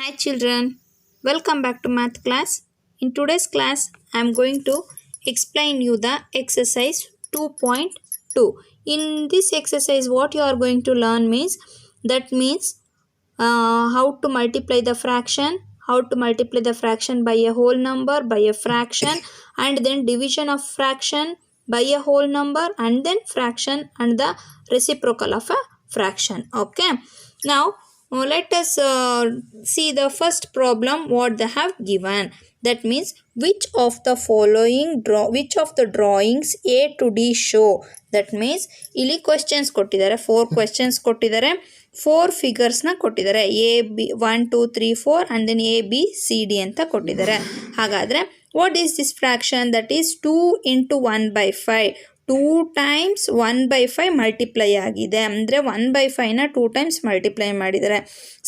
Hi children, welcome back to math class. In today's class, I am going to explain you the exercise 2.2. In this exercise, what you are going to learn means how to multiply the fraction, by a whole number, by a fraction, and then division of fraction by a whole number, and then fraction and the reciprocal of a fraction. Okay. Now let us see the first problem what they have given. That means which of the drawings A to D show. That means ಇಲ್ಲಿ questions ಕೊಟ್ಟಿದ್ದಾರೆ, 4 questions ಕೊಟ್ಟಿದ್ದಾರೆ, 4 figures ನ ಕೊಟ್ಟಿದ್ದಾರೆ, A B 1 2 3 4 and then A B C D ಅಂತ ಕೊಟ್ಟಿದ್ದಾರೆ. ಹಾಗಾದ್ರೆ what is this fraction? That is 2 into 1 by 5. 2 times 1 by 5 multiply ಆಗಿದೆ, ಅಂದರೆ 1 by 5ನ 2 times ಮಲ್ಟಿಪ್ಲೈ ಮಾಡಿದ್ದಾರೆ.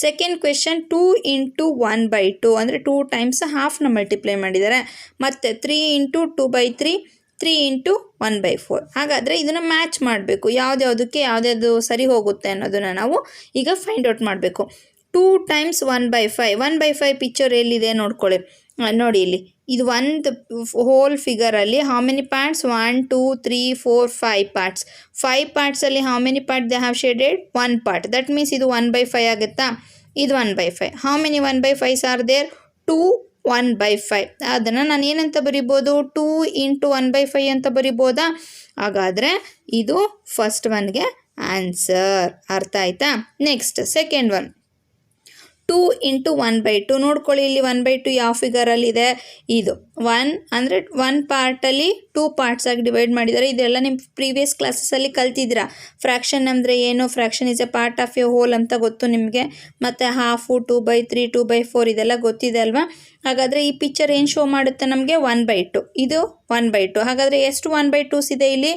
ಸೆಕೆಂಡ್ ಕ್ವೆಶನ್ 2 into 1 by 2 ಅಂದರೆ 2 times ಹಾಫ್ನ ಮಲ್ಟಿಪ್ಲೈ ಮಾಡಿದ್ದಾರೆ. ಮತ್ತು 3 into 2 by 3 3 into 1 by 4. ಹಾಗಾದರೆ ಇದನ್ನು ಮ್ಯಾಚ್ ಮಾಡಬೇಕು, ಯಾವ್ದ್ಯಾವುದು ಸರಿ ಹೋಗುತ್ತೆ ಅನ್ನೋದನ್ನು ನಾವು ಈಗ ಫೈಂಡ್ ಔಟ್ ಮಾಡಬೇಕು. 2 times 1 by 5. 1 by 5 ಪಿಕ್ಚರ್ ಎಲ್ಲಿದೆ ನೋಡ್ಕೊಳ್ಳಿ. ನೋಡಿ ಇಲ್ಲಿ ಇದು ಒಂದು ಹೋಲ್ ಫಿಗರಲ್ಲಿ ಹೌ ಮೆನಿ ಪಾರ್ಟ್ಸ್ 1 2 3 4 5 ಪಾರ್ಟ್ಸ್. 5 ಪಾರ್ಟ್ಸಲ್ಲಿ how many part they have shaded 1 part. That means ಇದು 1 by 5 ಆಗುತ್ತಾ, ಇದು 1 by 5. How many 1 by 5s are there? 2 1 by 5. ಅದನ್ನು ನಾನು ಏನಂತ ಬರಿಬೋದು? 2 into 1 by 5 ಅಂತ ಬರಿಬೋದಾ? ಹಾಗಾದರೆ ಇದು ಫಸ್ಟ್ ಒನ್ಗೆ ಆನ್ಸರ್. ಅರ್ಥ ಆಯ್ತಾ? Next second one 2 into 1 by 2. ನೋಡ್ಕೊಳ್ಳಿ ಇಲ್ಲಿ 1 by 2 ಯಾವ ಫಿಗರಲ್ಲಿದೆ? ಇದು 1 ಅಂದರೆ 1 ಪಾರ್ಟಲ್ಲಿ 2 ಪಾರ್ಟ್ಸ್ ಆಗಿ ಡಿವೈಡ್ ಮಾಡಿದ್ದಾರೆ. ಇದೆಲ್ಲ ನಿಮ್ಮ ಪ್ರೀವಿಯಸ್ ಕ್ಲಾಸಸಲ್ಲಿ ಕಲ್ತಿದ್ದೀರಾ. ಫ್ರ್ಯಾಕ್ಷನ್ ಅಂದರೆ ಏನು, fraction is a part of a whole ಅಂತ ಗೊತ್ತು ನಿಮಗೆ. ಮತ್ತು ಹಾಫು 2 by 3 2 by 4 ಇದೆಲ್ಲ ಗೊತ್ತಿದೆ ಅಲ್ವಾ. ಹಾಗಾದರೆ ಈ ಪಿಕ್ಚರ್ ಏನು ಶೋ ಮಾಡುತ್ತೆ ನಮಗೆ? 1 by 2. ಇದು 1 by 2. ಹಾಗಾದರೆ ಎಷ್ಟು 1 by 2s ಇದೆ ಇಲ್ಲಿ?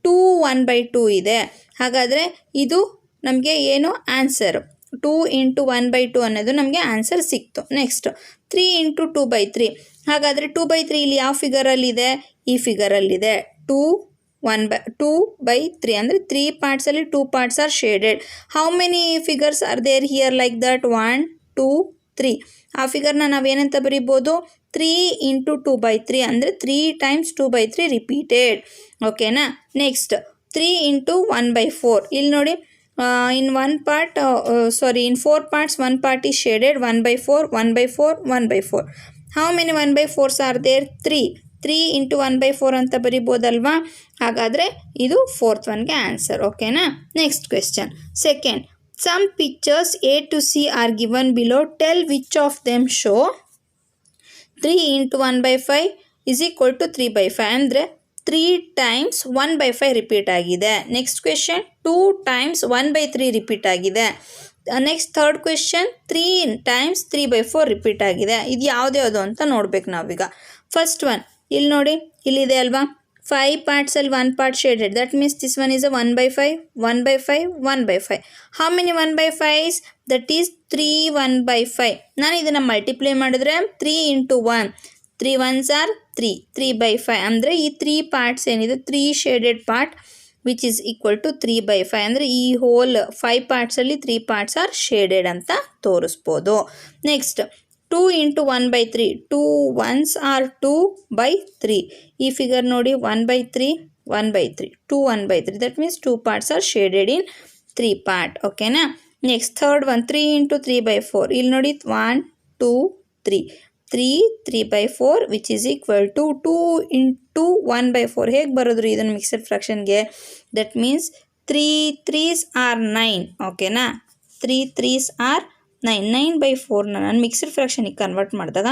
2 1 by 2 ಇದೆ. ಹಾಗಾದರೆ ಇದು ನಮಗೆ ಏನು ಆನ್ಸರು? 2 into 1 by 2 ಅನ್ನೋದು ನಮಗೆ ಆನ್ಸರ್ ಸಿಕ್ತು. Next 3 into 2 by 3. ಹಾಗಾದರೆ 2 by 3 ಇಲ್ಲಿ ಯಾವ ಫಿಗರಲ್ಲಿದೆ? ಈ ಫಿಗರಲ್ಲಿದೆ. 2 by 3 ಅಂದರೆ 3 ಪಾರ್ಟ್ಸಲ್ಲಿ 2 parts are shaded. How many figures are there here like that? 1 2 3. ಆ ಫಿಗರ್ನ ನಾವೇನಂತ ಬರಿಬೋದು? 3 into 2 by 3 ಅಂದರೆ 3 times 2 by 3 ರಿಪೀಟೆಡ್. ಓಕೆನಾ? Next 3 into 1 by 4. ಇಲ್ಲಿ ನೋಡಿ, in 4 parts 1 part is shaded. 1 by 4 1 by 4 1 by 4. how many 1 by 4s are there? 3 into 1 by 4 ಅಂತ ಬರಿಬೋದಲ್ವಾ. ಹಾಗಾದರೆ ಇದು ಫೋರ್ತ್ ಒನ್ಗೆ ಆನ್ಸರ್. ಓಕೆನಾ? Next question second. some pictures A to C are given below. tell which of them show 3 into 1 by 5 is equal to 3 by 5. ಅಂದರೆ 3 times 1 by 5 repeat ಆಗಿದೆ. Next question 2 times 1 by 3 repeat ಆಗಿದೆ. Next third question 3 times 3 by 4 repeat ಆಗಿದೆ. ಇದು ಯಾವುದು ಅಂತ ನೋಡ್ಬೇಕು ನಾವೀಗ. First one ಇಲ್ಲಿ ನೋಡಿ, ಇಲ್ಲಿದೆ ಅಲ್ವಾ, 5 ಪಾರ್ಟ್ಸಲ್ಲಿ 1 part shaded. That means this one is a 1 by 5 1 by 5 1 by 5. How many 1 by 5s? That is 3 1 by 5. ನಾನು ಇದನ್ನು ಮಲ್ಟಿಪ್ಲೈ ಮಾಡಿದ್ರೆ 3 into 1 3 ones are 3 by 5 ಅಂದರೆ ಈ 3 ಪಾರ್ಟ್ಸ್ ಏನಿದೆ 3 shaded part which is equal to 3 by 5. ಅಂದರೆ ಈ whole 5 ಪಾರ್ಟ್ಸಲ್ಲಿ 3 parts are shaded ಅಂತ ತೋರಿಸ್ಬೋದು. Next 2 into 1 by 3. 2 ones are 2 by 3. ಈ ಫಿಗರ್ ನೋಡಿ, 1 by 3 1 by 3 2 1 by 3. That means 2 parts are shaded in 3 part. ಓಕೆನಾ? Next third one 3 into 3 by 4. ಇಲ್ಲಿ ನೋಡಿ 1 2 3 3 by 4 which is equal to 2 into 1 by 4. ಹೇಗೆ ಬರೋದ್ರಿ ಇದನ್ನು ಮಿಕ್ಸಡ್ ಫ್ರ್ಯಾಕ್ಷನ್ಗೆ? That means 3 3s are 9. ಓಕೆನಾ? 3 3s are 9. 9 by 4ನ ನಾನು ಮಿಕ್ಸಡ್ ಫ್ರ್ಯಾಕ್ಷನಿಗೆ ಕನ್ವರ್ಟ್ ಮಾಡಿದಾಗ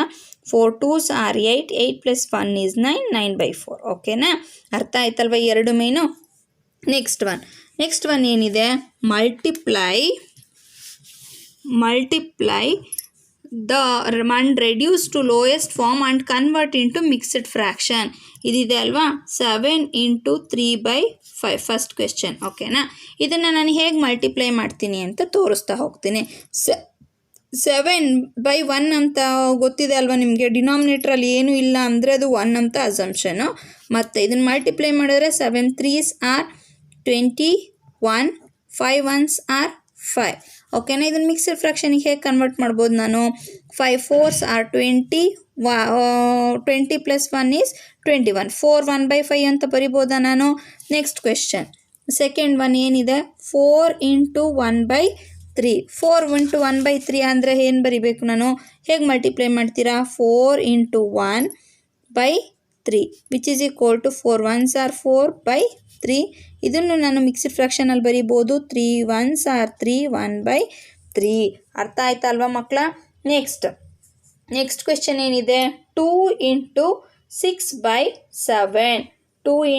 4 2s are 8 8 plus 1 is 9 9 by 4. ಓಕೆನಾ? ಅರ್ಥ ಆಯ್ತಲ್ವ ಎರಡು ಮೇನು? ನೆಕ್ಸ್ಟ್ ಒನ್ ಏನಿದೆ? Multiply the and reduce to lowest form and convert into mixed fraction. ಇದಿದೆ ಅಲ್ವಾ, 7 into 3 by 5 ಫಸ್ಟ್ ಕ್ವೆಶ್ಚನ್. ಓಕೆನಾ? ಇದನ್ನು ನಾನು ಹೇಗೆ ಮಲ್ಟಿಪ್ಲೈ ಮಾಡ್ತೀನಿ ಅಂತ ತೋರಿಸ್ತಾ ಹೋಗ್ತೀನಿ. 7 by 1 ಅಂತ ಗೊತ್ತಿದೆ ಅಲ್ವಾ ನಿಮಗೆ. ಡಿನಾಮಿನೇಟ್ರಲ್ಲಿ ಏನೂ ಇಲ್ಲ ಅಂದರೆ ಅದು 1 ಅಂತ ಅಸಂಪ್ಷನು. ಮತ್ತು ಇದನ್ನು ಮಲ್ಟಿಪ್ಲೈ ಮಾಡಿದ್ರೆ 7 3s are 21 5 1s are 5. ಓಕೆನಾ. ಇದನ್ನು ಮಿಕ್ಸ್ಡ್ ಫ್ರಾಕ್ಷನಿಗೆ ಹೇಗೆ ಕನ್ವರ್ಟ್ ಮಾಡ್ಬೋದು ನಾನು? 5 4s are 20, 20 + 1 is 21, 4 1/5 ಅಂತ ಬರಿಬೋದಾ ನಾನು? ನೆಕ್ಸ್ಟ್ ಕ್ವೆಶ್ಚನ್ ಸೆಕೆಂಡ್ ಒನ್ ಏನಿದೆ? 4 × 1/3. 4 × 1/3 ಅಂದರೆ ಏನು ಬರಿಬೇಕು ನಾನು? ಹೇಗೆ ಮಲ್ಟಿಪ್ಲೈ ಮಾಡ್ತೀರಾ? 4 × 1/3 which is equal to 4 1s are 4/3. ಇದನ್ನು ನಾನು ಮಿಕ್ಸ್ಡ್ ಫ್ರಾಕ್ಷನಲ್ಲಿ ಬರಿಬೋದು 3 1s are 3 1/3. ಅರ್ಥ ಆಯ್ತಾ ಅಲ್ವಾ ಮಕ್ಕಳ? ನೆಕ್ಸ್ಟ್ ಕ್ವೆಶ್ಚನ್ ಏನಿದೆ? 2 × 6/7. 2 ×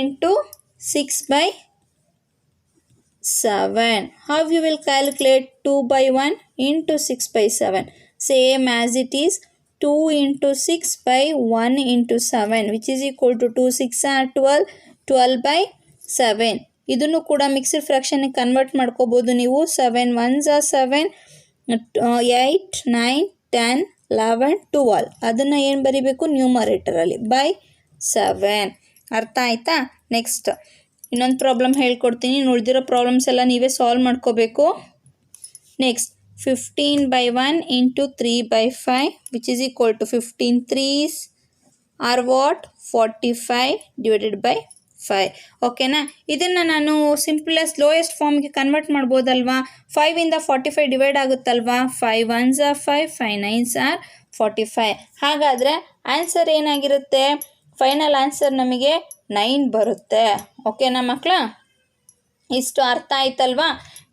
6/7. How you will calculate 2/1 × 6/7? Same as it is 2 × 6/1 × 7 which is equal to 2 6 are 12, 12/7. ಇದನ್ನು ಕೂಡ ಮಿಕ್ಸ್ಡ್ ಫ್ರಾಕ್ಷನ್ಗೆ ಕನ್ವರ್ಟ್ ಮಾಡ್ಕೋಬೋದು ನೀವು. 7 1s are 7, 8 9 10 11 12. ಅದನ್ನು ಏನು ಬರಿಬೇಕು? ನ್ಯೂಮರೇಟರಲ್ಲಿ /7. ಅರ್ಥ ಆಯ್ತಾ? ನೆಕ್ಸ್ಟ್ ಇನ್ನೊಂದು ಪ್ರಾಬ್ಲಮ್ ಹೇಳ್ಕೊಡ್ತೀನಿ. ಉಳಿದಿರೋ ಪ್ರಾಬ್ಲಮ್ಸ್ ಎಲ್ಲ ನೀವೇ ಸಾಲ್ವ್ ಮಾಡ್ಕೋಬೇಕು. Next 15/1 × 3/5 which is equal to 15 3s are what? 45 / 5. ಓಕೆನಾ. ಇದನ್ನು ನಾನು ಸಿಂಪಲೆಸ್ಟ್ ಲೋಯೆಸ್ಟ್ ಫಾರ್ಮ್ಗೆ ಕನ್ವರ್ಟ್ ಮಾಡ್ಬೋದಲ್ವಾ? 5 ಇಂದ 45 divide ಆಗುತ್ತಲ್ವಾ? 5 1s are 5, 5 9s are 45. ಹಾಗಾದರೆ ಆನ್ಸರ್ ಏನಾಗಿರುತ್ತೆ? ಫೈನಲ್ ಆನ್ಸರ್ ನಮಗೆ 9 ಬರುತ್ತೆ. ಓಕೆನಾ ಮಕ್ಕಳ? ಇಷ್ಟು ಅರ್ಥ ಆಯ್ತಲ್ವಾ?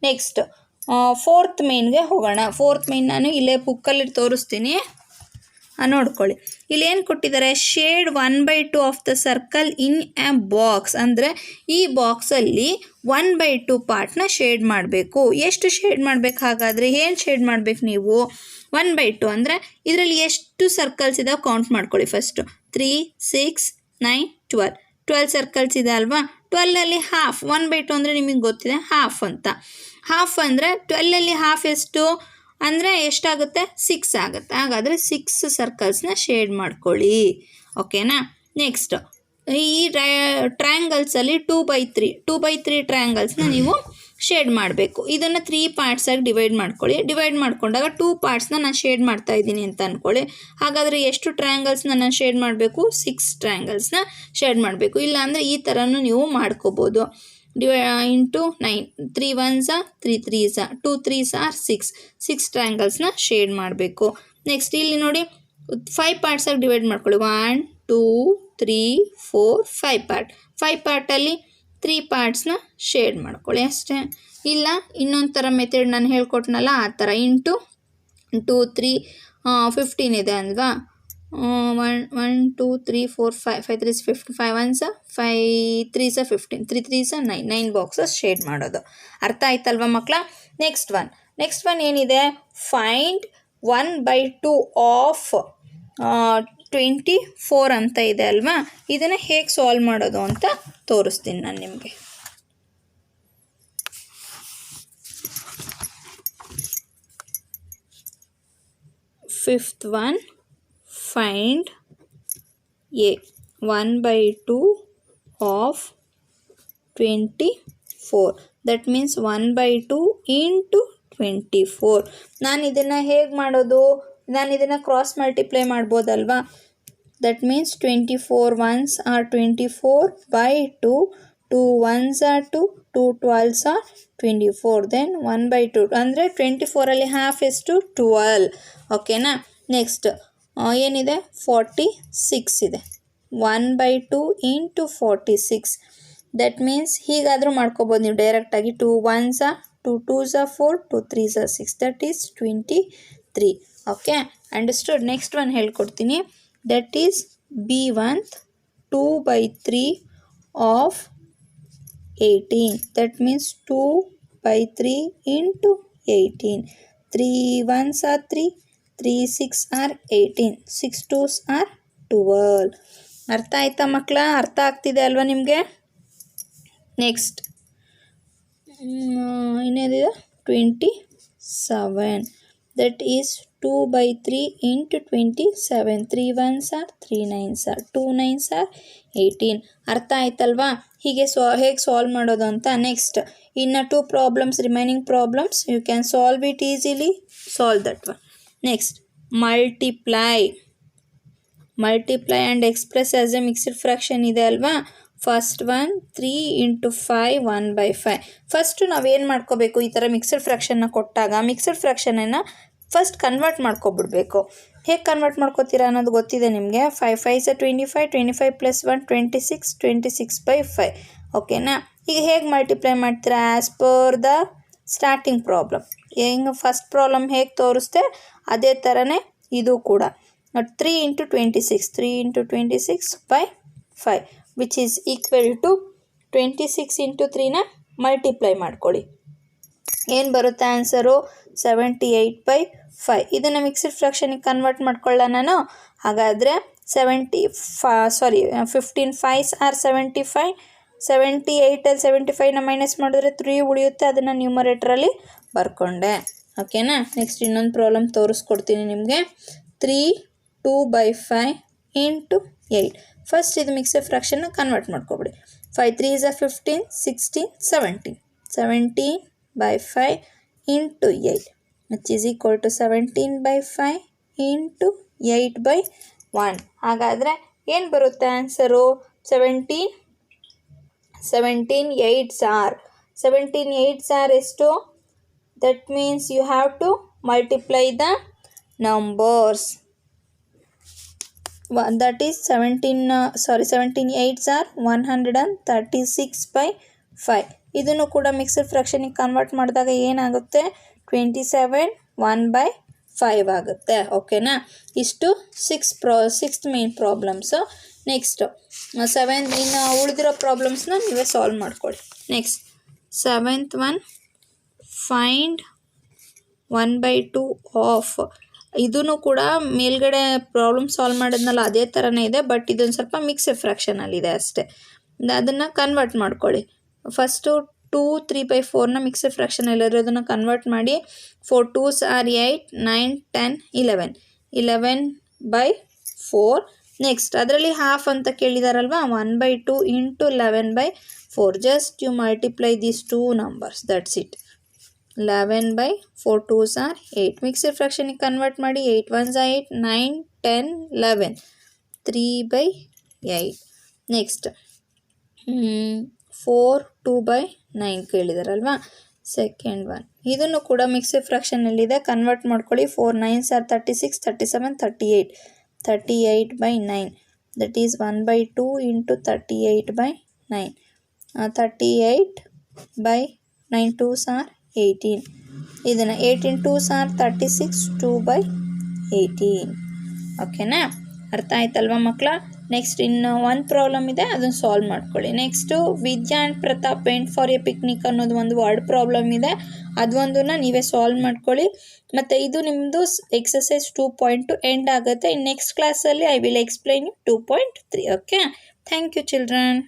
ನೆಕ್ಸ್ಟ್ ಫೋರ್ತ್ ಮೇನ್ಗೆ ಹೋಗೋಣ. ಫೋರ್ತ್ ಮೇನ್ ನಾನು ಇಲ್ಲೇ ಬುಕ್ಕಲ್ಲಿ ತೋರಿಸ್ತೀನಿ, ನೋಡ್ಕೊಳ್ಳಿ. ಇಲ್ಲಿ ಏನು ಕೊಟ್ಟಿದ್ದಾರೆ? Shade 1/2 of the circle in a box. ಅಂದರೆ ಈ ಬಾಕ್ಸಲ್ಲಿ 1/2 ಪಾರ್ಟ್ನ ಶೇಡ್ ಮಾಡಬೇಕು. ಎಷ್ಟು ಶೇಡ್ ಮಾಡಬೇಕು? ಹಾಗಾದರೆ ಏನು ಶೇಡ್ ಮಾಡಬೇಕು ನೀವು? 1/2 ಅಂದರೆ ಇದರಲ್ಲಿ ಎಷ್ಟು ಸರ್ಕಲ್ಸ್ ಇದಾವೆ ಕೌಂಟ್ ಮಾಡ್ಕೊಳ್ಳಿ ಫಸ್ಟು. 3 6 9 12. 12 ಸರ್ಕಲ್ಸ್ ಇದೆ ಅಲ್ವಾ? 12ಅಲ್ಲಿ ಹಾಫ್ 1/2 ಅಂದರೆ ನಿಮಗೆ ಗೊತ್ತಿದೆ ಹಾಫ್ ಅಂತ. ಹಾಫ್ ಅಂದರೆ 12ಅಲ್ಲಿ ಹಾಫ್ ಎಷ್ಟು ಅಂದರೆ ಎಷ್ಟಾಗುತ್ತೆ? 6 ಆಗುತ್ತೆ. ಹಾಗಾದರೆ 6 ಸರ್ಕಲ್ಸ್ನ ಶೇಡ್ ಮಾಡ್ಕೊಳ್ಳಿ. ಓಕೆನಾ. ನೆಕ್ಸ್ಟ್ ಈ ಟ್ರಯಾಂಗಲ್ಸಲ್ಲಿ 2/3 ಟ್ರಯಾಂಗಲ್ಸ್ನ ನೀವು ಶೇಡ್ ಮಾಡಬೇಕು. ಇದನ್ನು 3 ಪಾರ್ಟ್ಸಾಗಿ ಡಿವೈಡ್ ಮಾಡ್ಕೊಳ್ಳಿ. ಡಿವೈಡ್ ಮಾಡ್ಕೊಂಡಾಗ 2 ಪಾರ್ಟ್ಸ್ನ ನಾನು ಶೇಡ್ ಮಾಡ್ತಾ ಇದ್ದೀನಿ ಅಂತ ಅಂದ್ಕೊಳ್ಳಿ. ಹಾಗಾದರೆ ಎಷ್ಟು ಟ್ರಯಾಂಗಲ್ಸ್ನ ನಾನು ಶೇಡ್ ಮಾಡಬೇಕು? 6 ಟ್ರಯಾಂಗಲ್ಸ್ನ ಶೇಡ್ ಮಾಡಬೇಕು. ಇಲ್ಲಾಂದರೆ ಈ ಥರನೂ ನೀವು ಮಾಡ್ಕೋಬೋದು. Into 9, 3 1s are 3 3s are 2 3s are 6 ಟ್ರಯಾಂಗಲ್ಸ್ನ shade ಮಾಡಬೇಕು. ನೆಕ್ಸ್ಟ್ ಇಲ್ಲಿ ನೋಡಿ 5 ಪಾರ್ಟ್ಸಾಗಿ ಡಿವೈಡ್ ಮಾಡ್ಕೊಳ್ಳಿ. 1 2 3 4 5 ಪಾರ್ಟ್. 5 ಪಾರ್ಟಲ್ಲಿ 3 ಪಾರ್ಟ್ಸ್ನ ಶೇಡ್ ಮಾಡ್ಕೊಳ್ಳಿ ಅಷ್ಟೇ. ಇಲ್ಲ ಇನ್ನೊಂದು ಥರ ಮೆಥಡ್ ನಾನು ಹೇಳ್ಕೊಟ್ನಲ್ಲ ಆ ಥರ. ಇಂಟು 2 3 15 ಇದೆ ಅಲ್ವಾ? 1 2 3 4 5 5 3s 15, 5 1s 5 3s 15, 3 3s 9 boxes shade ಮಾಡೋದು. ಅರ್ಥ ಆಯ್ತಲ್ವ ಮಕ್ಕಳ? ನೆಕ್ಸ್ಟ್ ಒನ್ ಏನಿದೆ? ಫೈಂಡ್ 1/2 ಆಫ್ 24 ಅಂತ ಇದೆ ಅಲ್ವಾ? ಇದನ್ನು ಹೇಗೆ ಸಾಲ್ವ್ ಮಾಡೋದು ಅಂತ ತೋರಿಸ್ತೀನಿ ನಾನು ನಿಮಗೆ. Fifth one, find a 1/2 of 24. that means 1/2 into 24. ನಾನು ಇದನ್ನು ಹೇಗೆ ಮಾಡೋದು? ನಾನು ಇದನ್ನು cross multiply ಮಾಡ್ಬೋದಲ್ವಾ? that means 24 1s are 24/2, 2 1s are 2, 2 12s are 24. then 1/2 ಅಂದರೆ 24ಅಲ್ಲಿ ಹಾಫ್ ಎಷ್ಟು? 12. ಓಕೆನಾ. ನೆಕ್ಸ್ಟ್ ಏನಿದೆ? 46 ಇದೆ. 1/2 into 46. ದಟ್ ಮೀನ್ಸ್ ಹೀಗಾದರೂ ಮಾಡ್ಕೋಬೋದು ನೀವು ಡೈರೆಕ್ಟಾಗಿ. 2 1s are 2 2s are 4, 2 3s are 6. That is 23. Okay, understood. Next one ಹೇಳ್ಕೊಡ್ತೀನಿ. That is B1 2/3 of 18. That means 2/3 into 18. 3 1s are 3, 3 6 are 18, 6 2s are 12. ಅರ್ಥ ಆಯ್ತಾ ಮಕ್ಕಳ? ಅರ್ಥ ಆಗ್ತಿದೆ ಅಲ್ವಾ ನಿಮಗೆ? ನೆಕ್ಸ್ಟ್ ಇನ್ನೇನಿದೆ? 27. That is 2/3 into 27. 3 1s are 3 9s are 2 9s are 18. ಅರ್ಥ ಆಯ್ತಲ್ವಾ? ಹೀಗೆ ಹೇಗೆ ಸಾಲ್ವ್ ಮಾಡೋದು ಅಂತ. ನೆಕ್ಸ್ಟ್ ಇನ್ನು 2 problems, remaining problems, you can solve it easily. Solve that one. Next multiply and express as a mixed fraction ಇದೆ ಅಲ್ವಾ. First one 3 into 5 1/5. ಫಸ್ಟು ನಾವೇನು ಮಾಡ್ಕೋಬೇಕು, ಈ ಥರ ಮಿಕ್ಸ್ಡ್ ಫ್ರಾಕ್ಷನ್ನ ಕೊಟ್ಟಾಗ ಮಿಕ್ಸ್ಡ್ ಫ್ರಾಕ್ಷನನ್ನು ಫಸ್ಟ್ ಕನ್ವರ್ಟ್ ಮಾಡ್ಕೊಬಿಡ್ಬೇಕು. ಹೇಗೆ ಕನ್ವರ್ಟ್ ಮಾಡ್ಕೋತೀರಾ ಅನ್ನೋದು ಗೊತ್ತಿದೆ ನಿಮಗೆ. 5 5s are 25, 25 + 1 26, 26/5. ಓಕೆನಾ? ಈಗ ಹೇಗೆ ಮಲ್ಟಿಪ್ಲೈ ಮಾಡ್ತೀರಾ? As per the starting problem. ಹೆಂಗೆ ಫಸ್ಟ್ ಪ್ರಾಬ್ಲಮ್ ಹೇಗೆ ತೋರಿಸ್ದೆ ಅದೇ ಥರನೇ ಇದು ಕೂಡ. 3 into 26, 3 into 26/5, which is equal to 26 into 3ನ multiply ಮಾಡ್ಕೊಳ್ಳಿ. ಏನು ಬರುತ್ತೆ ಆನ್ಸರು? 78/5. ಇದನ್ನು ಮಿಕ್ಸ್ಡ್ ಫ್ರಾಕ್ಷನಿಗೆ ಕನ್ವರ್ಟ್ ಮಾಡ್ಕೊಳ್ಳ ನಾನು. ಹಾಗಾದರೆ 15 5s are 75. 78ಅಲ್ಲಿ 75ನ ಮೈನಸ್ ಮಾಡಿದ್ರೆ 3 ಉಳಿಯುತ್ತೆ. ಅದನ್ನು ನ್ಯೂಮರೇಟ್ರಲ್ಲಿ ಬರ್ಕೊಂಡೆ. ಓಕೆನಾ? ನೆಕ್ಸ್ಟ್ ಇನ್ನೊಂದು ಪ್ರಾಬ್ಲಮ್ ತೋರಿಸ್ಕೊಡ್ತೀನಿ ನಿಮಗೆ. 3 2/5 into 8. ಫಸ್ಟ್ ಇದು mixed ಫ್ರಾಕ್ಷನ್ನ convert ಮಾಡ್ಕೊಬಿಡಿ. 5 3s are 15, 16, 17. 17/5 into 8, which is equal to 17/5 into 8/1. ಹಾಗಾದರೆ ಏನು ಬರುತ್ತೆ answer? 17 8s are 17 8s are ಎಷ್ಟು? That means you have to multiply the numbers. That is 17 8s are 136/5. ಇದನ್ನು ಕೂಡ ಮಿಕ್ಸ್ಡ್ ಫ್ರಾಕ್ಷನಿಗೆ ಕನ್ವರ್ಟ್ ಮಾಡಿದಾಗ ಏನಾಗುತ್ತೆ? 27 1/5 ಆಗುತ್ತೆ. ಓಕೆನಾ? ಇಷ್ಟು 6th ಮೇನ್ ಪ್ರಾಬ್ಲಮ್ಸು. ನೆಕ್ಸ್ಟು 7 ಇನ್ನು ಉಳಿದಿರೋ ಪ್ರಾಬ್ಲಮ್ಸ್ನ ನೀವೇ ಸಾಲ್ವ್ ಮಾಡ್ಕೊಳ್ಳಿ. Next 7th one, find 1/2 of. ಇದೂ ಕೂಡ ಮೇಲ್ಗಡೆ ಪ್ರಾಬ್ಲಮ್ ಸಾಲ್ವ್ ಮಾಡಿದ್ನಲ್ಲ ಅದೇ ಥರನೇ ಇದೆ, ಬಟ್ ಇದೊಂದು ಸ್ವಲ್ಪ ಮಿಕ್ಸ್ಡ್ ಫ್ರಾಕ್ಷನಲ್ಲಿದೆ ಅಷ್ಟೇ. ಅದನ್ನು ಕನ್ವರ್ಟ್ ಮಾಡ್ಕೊಳ್ಳಿ. ಫಸ್ಟು 2 3/4ನ ಮಿಕ್ಸ್ಡ್ ಫ್ರಾಕ್ಷನಲ್ಲಿರೋದನ್ನು ಕನ್ವರ್ಟ್ ಮಾಡಿ. 4 2s are 8, 9 10 11. 11/4. ನೆಕ್ಸ್ಟ್ ಅದರಲ್ಲಿ ಹಾಫ್ ಅಂತ ಕೇಳಿದಾರಲ್ವಾ, 1/2 into 11/4. Just you multiply these 2 numbers, that's it. 11/4 2s are 8. Mixed ಫ್ರಾಕ್ಷನಿಗೆ ಕನ್ವರ್ಟ್ ಮಾಡಿ. 8 1s are 8, 9 10 11. 3/8. ನೆಕ್ಸ್ಟ್ 4 2/9 ಕೇಳಿದಾರಲ್ವಾ, ಸೆಕೆಂಡ್ ಒನ್. ಇದನ್ನು ಕೂಡ ಮಿಕ್ಸ್ಡ್ ಫ್ರಾಕ್ಷನಲ್ಲಿದೆ, ಕನ್ವರ್ಟ್ ಮಾಡ್ಕೊಳ್ಳಿ. 4 9s are 36, 37 38. 38/9. That is 1/2 into 38/9. 38/9 2s are 18. ಇದನ್ನು 18 2s are 36, 2/18. ಓಕೆನಾ? ಅರ್ಥ ಆಯ್ತಲ್ವಾ ಮಕ್ಕಳ? ನೆಕ್ಸ್ಟ್ ಇನ್ನು ಒಂದು ಪ್ರಾಬ್ಲಮ್ ಇದೆ, ಅದನ್ನು ಸಾಲ್ವ್ ಮಾಡ್ಕೊಳ್ಳಿ. Next Vidya and Pratap went for A picnic ಅನ್ನೋದು ಒಂದು ವರ್ಡ್ ಪ್ರಾಬ್ಲಮ್ ಇದೆ, ಅದೊಂದನ್ನು ನೀವೇ ಸಾಲ್ವ್ ಮಾಡ್ಕೊಳ್ಳಿ. ಮತ್ತು ಇದು ನಿಮ್ಮದು ಎಕ್ಸಸೈಸ್ 2.2 ಎಂಡ್ ಆಗುತ್ತೆ. ಇನ್ನು ನೆಕ್ಸ್ಟ್ ಕ್ಲಾಸಲ್ಲಿ I will explain 2.3. Okay? Thank you children.